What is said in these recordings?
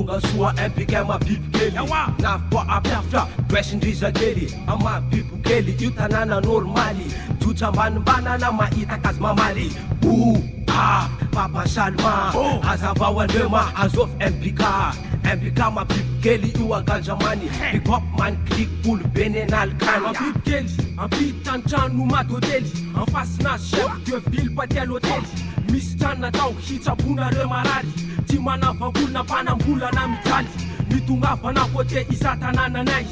tonga soa impika mabibikely navy apiafitra besindrizakely ama bibikely io tanàna normaly jotra ambanimbanana mahita azy mamaly Papa Salma azavao andrema azof MPK mabibikely io agandramany big pop man click olo benenalkany mabibikely ampitantrano maty hôtely anfasina chef de ville patel hôtely misy trano natao hitsabonareo marary tsy manavakolona mpanambolana mijaly mitongavana kote isa tanànanay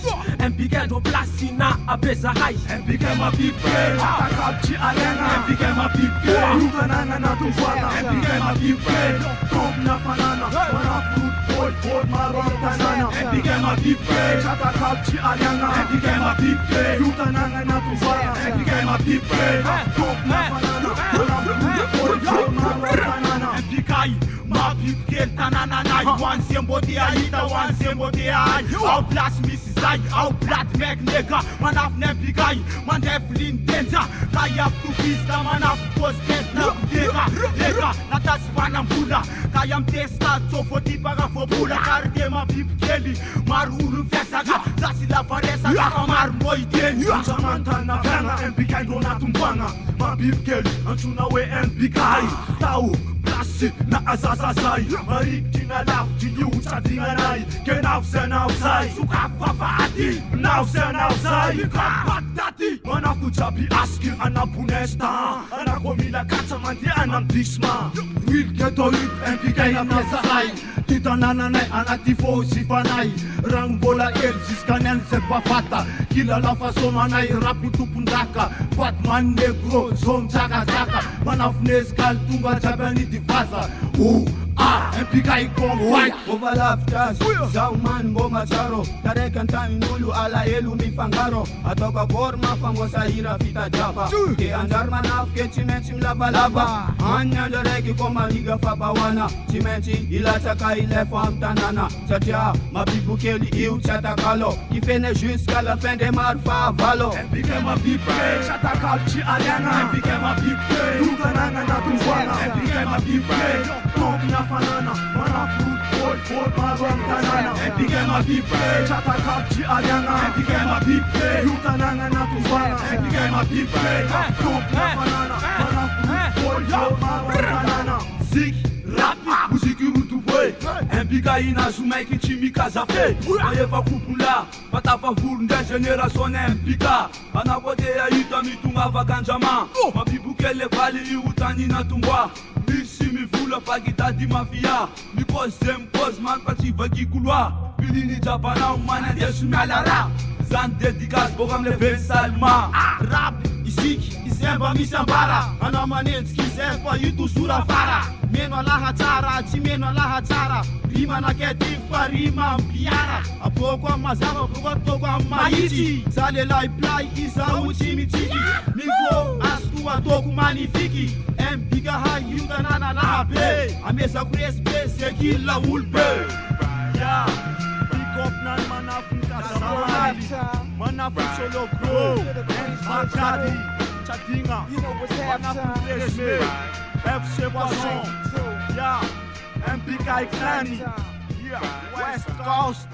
MPK andro plasina abezahay MPK mabibikely takabtsy ariana MPK mabibikely io tanàna natomboana MPK mabibikely tompona fanana manafurut maro amin'ny tanàna MPK mabibikely takabtsy ariana MPK mabibikely io tanàna natomboana MPK mabibikely tompona fanana manafurut maro amin'ny tanàna MPK mabibikely tanànanay hoanzembote ahita hoanzembote ahy ao plasy misy zay ao platy mekneka manafy MPK mandefiliny tenja raha iapitopista manafy postena kuteka eka natatsy fanambola ka iamtestady tsofoti pagavobola karite mabibikely maro olo fiasaka zasy lavaresaka fa maro moiteny samantanina fiana MPK ndro natomboana mabibikely antsona hoe MPK tao plasy na azazazay marikitry na lavitry io tsadinanay ke navozanao zay sokafo fafaty navozanao zay kapataty manako jaby asiky anabonesta anako mila katsa mandeha anamdisma wilketo io MPK namezahai ty tanànanay anaty fôzifanay ragnombola ely ziskany zay bafata kilala fasomanay rapy tompondraka batman negro zone jakajaka manafinezigaly tonga jaby anidivaza MPK convoy ovalavitra azy zaho many mbô matsaro taraiky antanin'olo alahelo mifangaro ataoko akory mafangosahira fitadiava de anjary manafike tsy maintsy milavalava any andro raiky ko maniga fabahoana tsy maintsy ilatsaka ilefa amy tanàna satria mabibikely io tsy atakalo kifene jusqu'à la fin de maro fahavalo MPK mabibikely tsy atakalo tsy ariana MPK mabibikely io tanàna natomboana MPK mabibikely tompona fanana manafurut maro amin'ny tanàna MPK mabibikely tsy atakalo tsy ariana MPK mabibikely io tanàna natomboana MPK mabibikely tompona fanana manafurut maro amin'ny tanàna ziky rapy muziky rotoboe MPK inazo maiky tsy mikazafe aefa kopola fatafavoron-dray génération MPK anakote ahita mitongava gandrama mabibikely levaly io tany natomboa misy mivola bagidady mafia mikozy zay mikozy manfatsy vakikoloa piliny jabanao manandeso mialara zany dédicace boka amile veny salma rapy isiky izemba misy ambara anao manenjiky izay fa itosora fara meno alahatsara tsy meno alahatsara rima nakety fa rima ampiara aboko amy mazava aboko atoko amy mahitsy za lelahy play izao tsy mitsiky miko azoko atoko magnifiky MPK hay io tanàna lahabe amezako respect zekila olobe pikopnany manafony kazamany manafony sologro makady tsadigna manafony resme FC Poisson MPK Clan West Coast